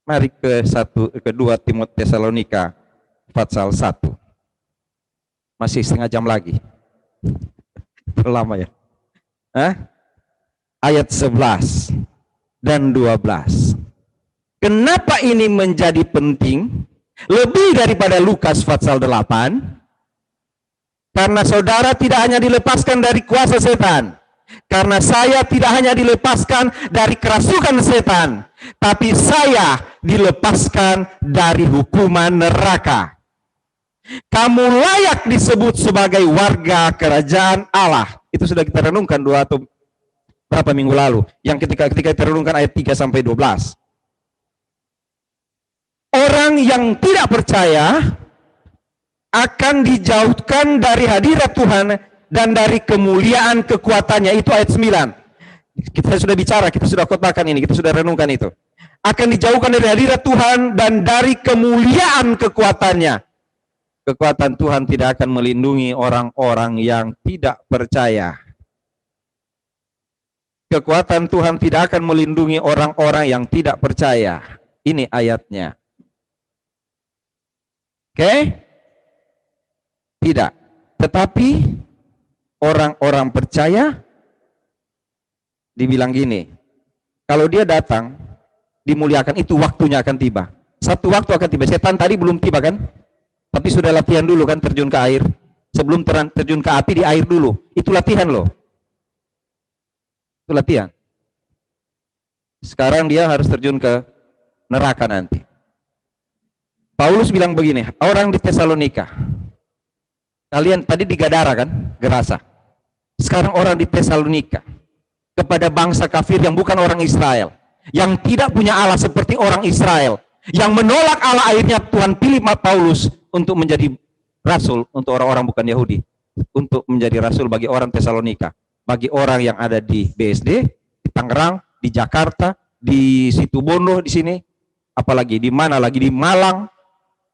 Mari kedua Tesalonika pasal 1. Masih setengah jam lagi. Lama ya. Ayat 11 dan 12. Kenapa ini menjadi penting? Lebih daripada Lukas pasal 8. Karena saudara tidak hanya dilepaskan dari kuasa setan. Karena saya tidak hanya dilepaskan dari kerasukan setan, tapi saya dilepaskan dari hukuman neraka. Kamu layak disebut sebagai warga kerajaan Allah. Itu sudah kita renungkan 2 atau berapa minggu lalu. Yang ketika kita renungkan ayat 3 sampai 12. Orang yang tidak percaya akan dijauhkan dari hadirat Tuhan dan dari kemuliaan kekuatannya. Itu ayat 9. Kita sudah bicara, kita sudah khotbahkan ini, kita sudah renungkan itu. Akan dijauhkan dari hadirat Tuhan dan dari kemuliaan kekuatannya. Kekuatan Tuhan tidak akan melindungi orang-orang yang tidak percaya. Kekuatan Tuhan tidak akan melindungi orang-orang yang tidak percaya. Ini ayatnya. Oke? Tidak. Tetapi orang-orang percaya dibilang gini, kalau dia datang dimuliakan, itu waktunya akan tiba. Satu waktu akan tiba. Setan tadi belum tiba kan? Tapi sudah latihan dulu kan, terjun ke air. Sebelum terjun ke api, di air dulu. Itu latihan loh. Itu latihan. Sekarang dia harus terjun ke neraka nanti. Paulus bilang begini, orang di Tesalonika, kalian tadi di Gadara kan, Gerasa. Sekarang orang di Tesalonika, kepada bangsa kafir yang bukan orang Israel, yang tidak punya Allah seperti orang Israel, yang menolak Allah, akhirnya Tuhan pilih Paulus untuk menjadi rasul untuk orang-orang bukan Yahudi, untuk menjadi rasul bagi orang Tesalonika, bagi orang yang ada di BSD, di Tangerang, di Jakarta, di Situbondo, di sini, apalagi di mana lagi, di Malang,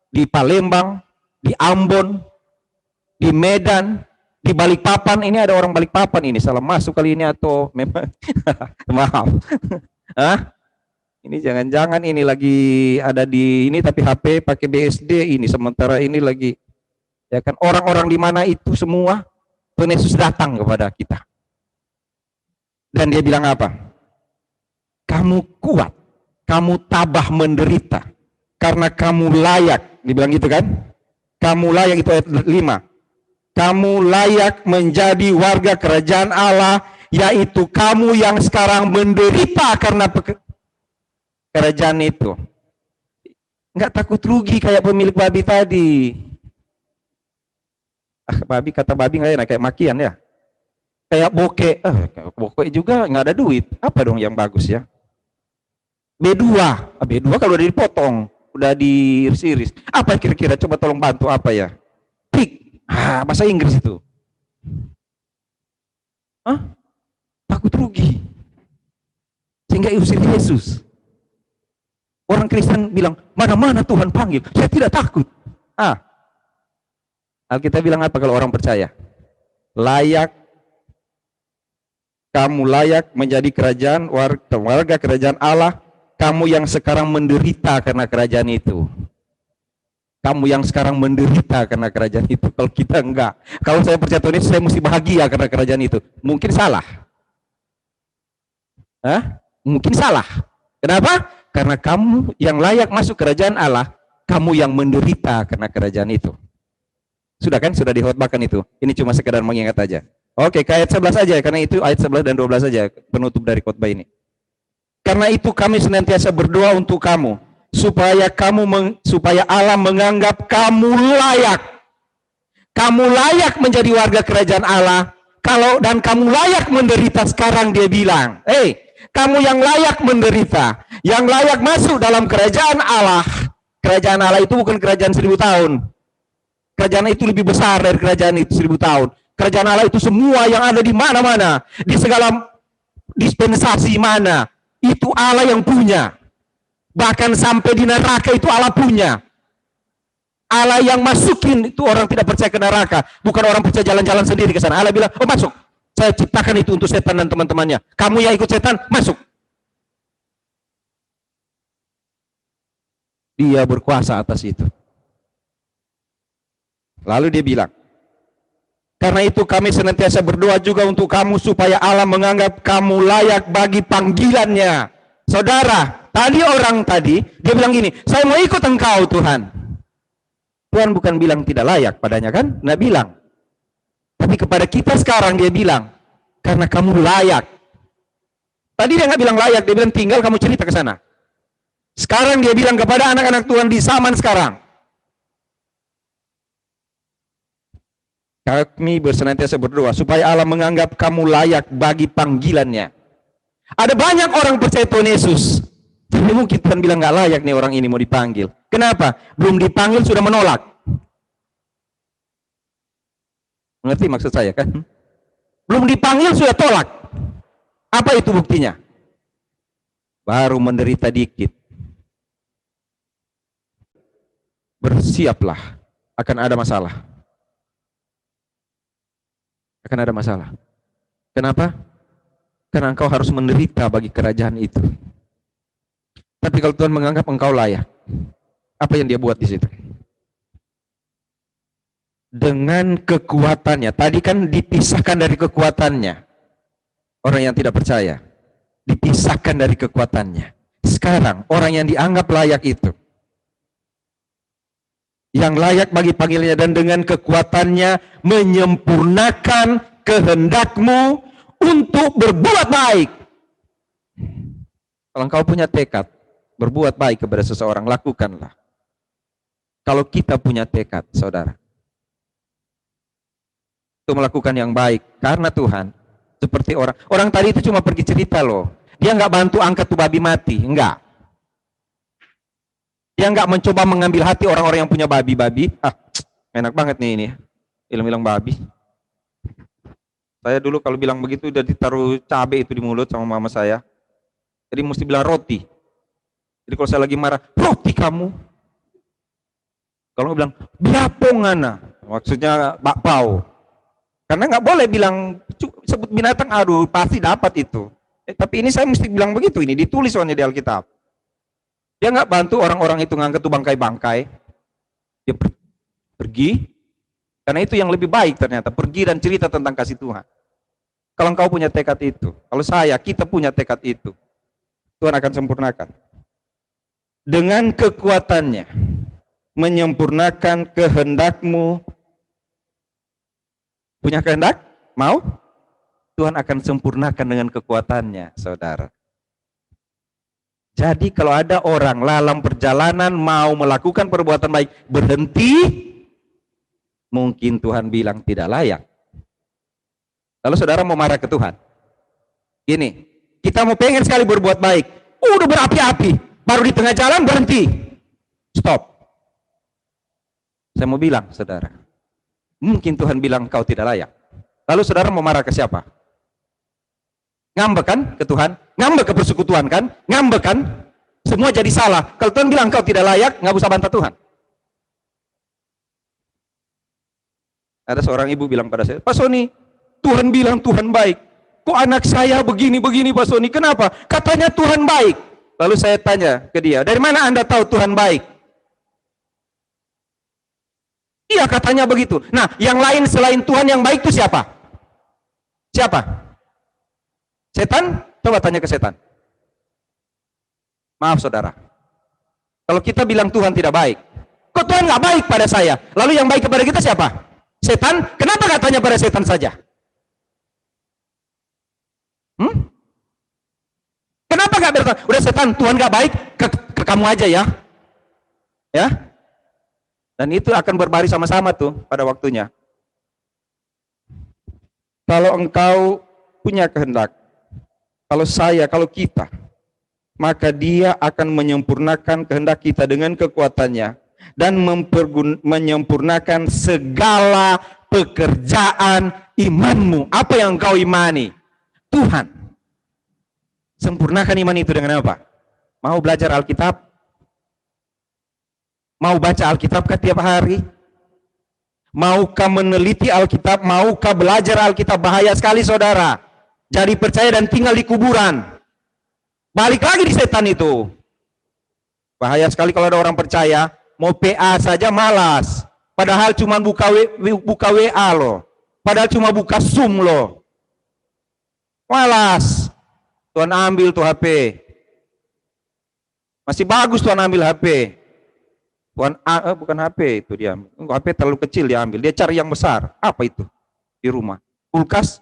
di Palembang, di Ambon, di Medan, di Balikpapan. Ini ada orang Balikpapan ini, salah masuk kali ini atau memang maaf. Ini jangan-jangan ini lagi ada di ini tapi HP pakai BSD ini, sementara ini lagi ya kan, orang-orang di mana itu semua Tuhan Yesus datang kepada kita. Dan dia bilang apa? Kamu kuat, kamu tabah menderita karena kamu layak. Dibilang gitu kan? Kamu layak, itu ayat 5. Kamu layak menjadi warga kerajaan Allah, yaitu kamu yang sekarang menderita karena kerajaan itu. Enggak takut rugi kayak pemilik babi tadi. Babi, kata babi nggak enak, kayak makian ya. Kayak bokeh, bokeh juga nggak ada duit. Apa dong yang bagus ya? B2, B2 kalau udah dipotong, udah diiris-iris. Apa kira-kira? Coba tolong bantu apa ya? Pig. Bahasa Inggris itu. Takut rugi. Sehingga usir Yesus. Orang Kristen bilang, mana-mana Tuhan panggil, saya tidak takut. Alkitab bilang apa kalau orang percaya? Layak, kamu layak menjadi kerajaan, warga kerajaan Allah, kamu yang sekarang menderita karena kerajaan itu. Kamu yang sekarang menderita karena kerajaan itu. Kalau kita enggak. Kalau saya percaya Tuhan Yesus, saya mesti bahagia karena kerajaan itu. Mungkin salah. Mungkin salah. Kenapa? Karena kamu yang layak masuk kerajaan Allah, kamu yang menderita karena kerajaan itu. Sudah kan? Sudah dikhotbahkan itu. Ini cuma sekedar mengingat aja. Oke, ke ayat 11 aja, karena itu ayat 11 dan 12 saja penutup dari khotbah ini. Karena itu kami senantiasa berdoa untuk kamu, supaya Allah menganggap kamu layak. Kamu layak menjadi warga kerajaan Allah. Dan kamu layak menderita sekarang, dia bilang. Kamu yang layak menderita, yang layak masuk dalam kerajaan Allah. Kerajaan Allah itu bukan kerajaan 1000 tahun. Kerajaan itu lebih besar dari kerajaan itu 1000 tahun. Kerajaan Allah itu semua yang ada di mana-mana, di segala dispensasi mana, itu Allah yang punya. Bahkan sampai di neraka itu Allah punya. Allah yang masukin itu orang tidak percaya ke neraka, bukan orang percaya jalan-jalan sendiri ke sana. Allah bilang, oh masuk. Saya ciptakan itu untuk setan dan teman-temannya. Kamu yang ikut setan, masuk. Dia berkuasa atas itu. Lalu dia bilang, karena itu kami senantiasa berdoa juga untuk kamu supaya Allah menganggap kamu layak bagi panggilannya. Saudara, tadi dia bilang gini, saya mau ikut engkau Tuhan. Tuhan bukan bilang tidak layak padanya kan? Nggak bilang. Tapi kepada kita sekarang dia bilang, karena kamu layak. Tadi dia nggak bilang layak, dia bilang tinggal kamu cerita ke sana. Sekarang dia bilang kepada anak-anak Tuhan di zaman sekarang, kami bersenantiasa berdoa supaya Allah menganggap kamu layak bagi panggilannya. Ada banyak orang percaya Tuhan Yesus, tapi mungkin Tuhan bilang nggak layak nih orang ini mau dipanggil. Kenapa? Belum dipanggil sudah menolak. Mengerti maksud saya kan? Belum dipanggil sudah tolak. Apa itu buktinya? Baru menderita dikit. Bersiaplah, akan ada masalah. Akan ada masalah. Kenapa? Karena engkau harus menderita bagi kerajaan itu. Tapi kalau Tuhan menganggap engkau layak, apa yang dia buat di situ? Dengan kekuatannya. Tadi kan dipisahkan dari kekuatannya. Orang yang tidak percaya dipisahkan dari kekuatannya. Sekarang orang yang dianggap layak itu, yang layak bagi panggilannya, dan dengan kekuatannya menyempurnakan kehendakmu untuk berbuat baik. Kalau engkau punya tekad berbuat baik kepada seseorang, lakukanlah. Kalau kita punya tekad, saudara, untuk melakukan yang baik karena Tuhan, seperti orang tadi itu cuma pergi cerita loh. Dia nggak bantu angkat tuh babi mati, enggak. Dia nggak mencoba mengambil hati orang-orang yang punya babi-babi. Enak banget nih ini, bilang-bilang babi. Saya dulu kalau bilang begitu udah ditaruh cabai itu di mulut sama mama saya. Jadi mesti bilang roti. Jadi kalau saya lagi marah, roti kamu. Kalau bilang biapongana, maksudnya bakpao. Karena nggak boleh bilang sebut binatang, aduh pasti dapat itu. Tapi ini saya mesti bilang begitu, ini ditulis soalnya di Alkitab. Dia nggak bantu orang-orang itu ngangkat tuh bangkai-bangkai. Dia pergi, karena itu yang lebih baik ternyata, pergi dan cerita tentang kasih Tuhan. Kalau engkau punya tekad itu, kalau kita punya tekad itu, Tuhan akan sempurnakan. Dengan kekuatannya, menyempurnakan kehendakmu. Punya kehendak? Mau? Tuhan akan sempurnakan dengan kekuatannya, saudara. Jadi kalau ada orang dalam perjalanan mau melakukan perbuatan baik, berhenti, mungkin Tuhan bilang tidak layak. Lalu saudara mau marah ke Tuhan. Gini, kita mau pengen sekali berbuat baik, udah berapi-api, baru di tengah jalan berhenti. Stop. Saya mau bilang, saudara, mungkin Tuhan bilang kau tidak layak. Lalu saudara mau marah ke siapa? Ngambek kan ke Tuhan? Ngambek ke persekutuan kan? Ngambek kan? Semua jadi salah. Kalau Tuhan bilang kau tidak layak, nggak usah bantah Tuhan. Ada seorang ibu bilang pada saya, Pak Sony, Tuhan bilang Tuhan baik. Kok anak saya begini-begini Pak Sony? Kenapa? Katanya Tuhan baik. Lalu saya tanya ke dia, dari mana Anda tahu Tuhan baik? Iya katanya begitu. Nah, yang lain selain Tuhan yang baik itu siapa? Siapa? Setan? Coba tanya ke setan. Maaf saudara. Kalau kita bilang Tuhan tidak baik, kok Tuhan nggak baik pada saya? Lalu yang baik kepada kita siapa? Setan? Kenapa katanya pada setan saja? Kenapa nggak berkata, udah setan, Tuhan nggak baik, ke kamu aja ya? Ya? Dan itu akan berbaris sama-sama tuh pada waktunya. Kalau engkau punya kehendak, kalau kita, maka dia akan menyempurnakan kehendak kita dengan kekuatannya dan menyempurnakan segala pekerjaan imanmu. Apa yang engkau imani? Tuhan. Sempurnakan iman itu dengan apa? Mau belajar Alkitab? Mau baca Alkitab tiap hari? Maukah meneliti Alkitab? Maukah belajar Alkitab? Bahaya sekali saudara. Jadi percaya dan tinggal di kuburan. Balik lagi di setan itu. Bahaya sekali kalau ada orang percaya, mau PA saja malas. Padahal cuma buka WA loh. Padahal cuma buka Zoom loh. Malas. Tuhan ambil tuh HP. Masih bagus Tuhan ambil HP. Bukan HP itu dia. HP terlalu kecil dia ambil. Dia cari yang besar. Apa itu? Di rumah. Kulkas.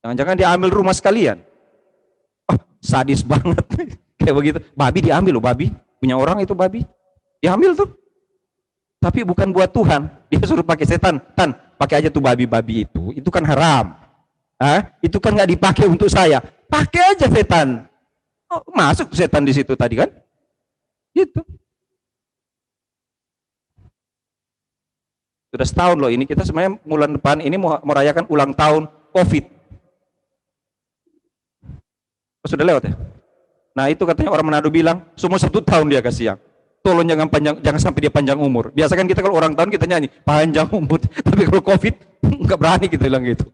Jangan-jangan dia ambil rumah sekalian. Oh, sadis banget. Kayak begitu. Babi diambil loh, babi. Punya orang itu babi. Diambil tuh. Tapi bukan buat Tuhan. Dia suruh pakai setan. Tan, pakai aja tuh babi-babi itu. Itu kan haram. Itu kan nggak dipakai untuk saya. Pakai aja setan. Oh, masuk setan di situ tadi kan? Gitu. Sudah setahun loh ini, kita sebenarnya bulan depan ini mau merayakan ulang tahun COVID. Oh, sudah lewat ya? Nah itu katanya orang Manado bilang, semua 1 tahun dia kasih yang. Tolong jangan sampai dia panjang umur. Biasa kan kita kalau orang tahun kita nyanyi, panjang umur. Tapi kalau COVID, nggak berani kita bilang gitu.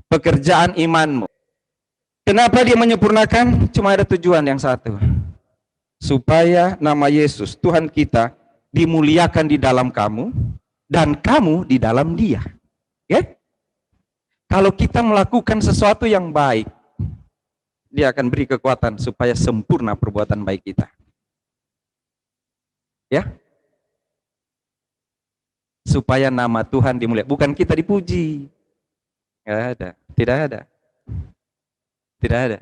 Pekerjaan imanmu. Kenapa dia menyempurnakan? Cuma ada tujuan yang satu. Supaya nama Yesus, Tuhan kita, dimuliakan di dalam kamu, dan kamu di dalam dia. Okay? Kalau kita melakukan sesuatu yang baik, dia akan beri kekuatan supaya sempurna perbuatan baik kita. Ya? Supaya nama Tuhan dimuliakan. Bukan kita dipuji. Tidak ada. Tidak ada. Tidak ada.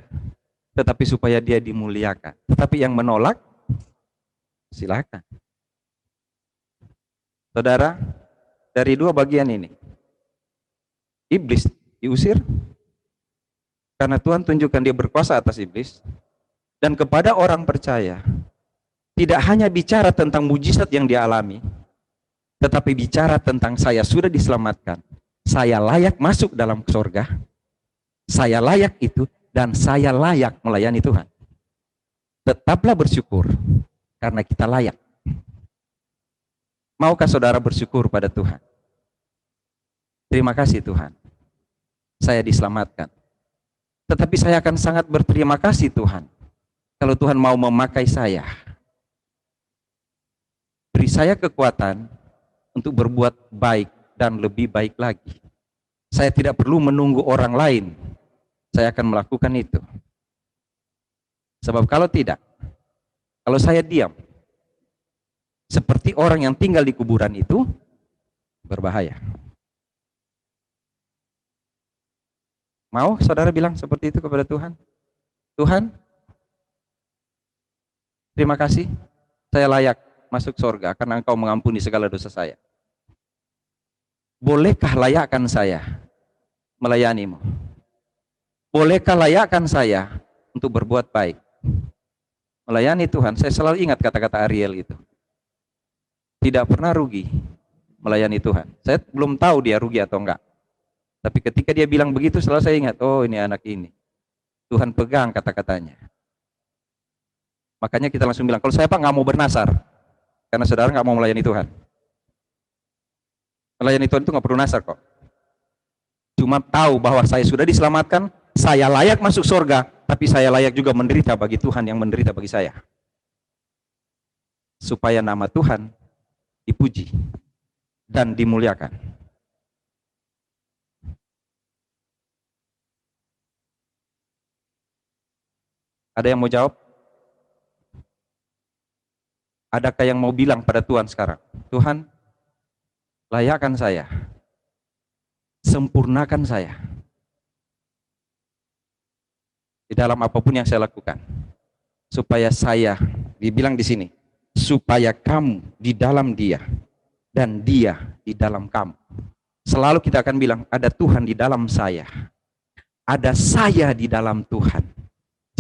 Tetapi supaya dia dimuliakan. Tetapi yang menolak, silakan. Saudara, dari 2 bagian ini, iblis diusir, karena Tuhan tunjukkan dia berkuasa atas iblis, dan kepada orang percaya, tidak hanya bicara tentang mujizat yang dia alami, tetapi bicara tentang saya sudah diselamatkan, saya layak masuk dalam surga, saya layak itu, dan saya layak melayani Tuhan. Tetaplah bersyukur, karena kita layak. Maukah saudara bersyukur pada Tuhan? Terima kasih Tuhan, saya diselamatkan. Tetapi saya akan sangat berterima kasih Tuhan, kalau Tuhan mau memakai saya. Beri saya kekuatan untuk berbuat baik dan lebih baik lagi. Saya tidak perlu menunggu orang lain, saya akan melakukan itu. Sebab kalau tidak, kalau saya diam, seperti orang yang tinggal di kuburan itu, berbahaya. Mau saudara bilang seperti itu kepada Tuhan? Tuhan, terima kasih, saya layak masuk surga karena Engkau mengampuni segala dosa saya. Bolehkah layakkan saya melayanimu? Bolehkah layakkan saya untuk berbuat baik? Melayani Tuhan, saya selalu ingat kata-kata Ariel itu. Tidak pernah rugi melayani Tuhan. Saya belum tahu dia rugi atau enggak. Tapi ketika dia bilang begitu, selalu saya ingat, oh ini anak ini. Tuhan pegang kata-katanya. Makanya kita langsung bilang, kalau saya Pak nggak mau bernasar, karena saudara nggak mau melayani Tuhan. Melayani Tuhan itu nggak perlu nasar kok. Cuma tahu bahwa saya sudah diselamatkan, saya layak masuk surga, tapi saya layak juga menderita bagi Tuhan yang menderita bagi saya. Supaya nama Tuhan dipuji dan dimuliakan. Ada yang mau jawab? Adakah yang mau bilang pada Tuhan sekarang, Tuhan, layakkan saya, sempurnakan saya di dalam apapun yang saya lakukan, supaya saya, dibilang di sini, supaya kamu di dalam dia dan dia di dalam kamu. Selalu kita akan bilang, ada Tuhan di dalam saya, ada saya di dalam Tuhan.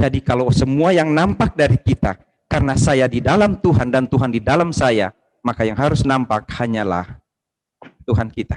Jadi kalau semua yang nampak dari kita, karena saya di dalam Tuhan dan Tuhan di dalam saya, maka yang harus nampak hanyalah Tuhan kita.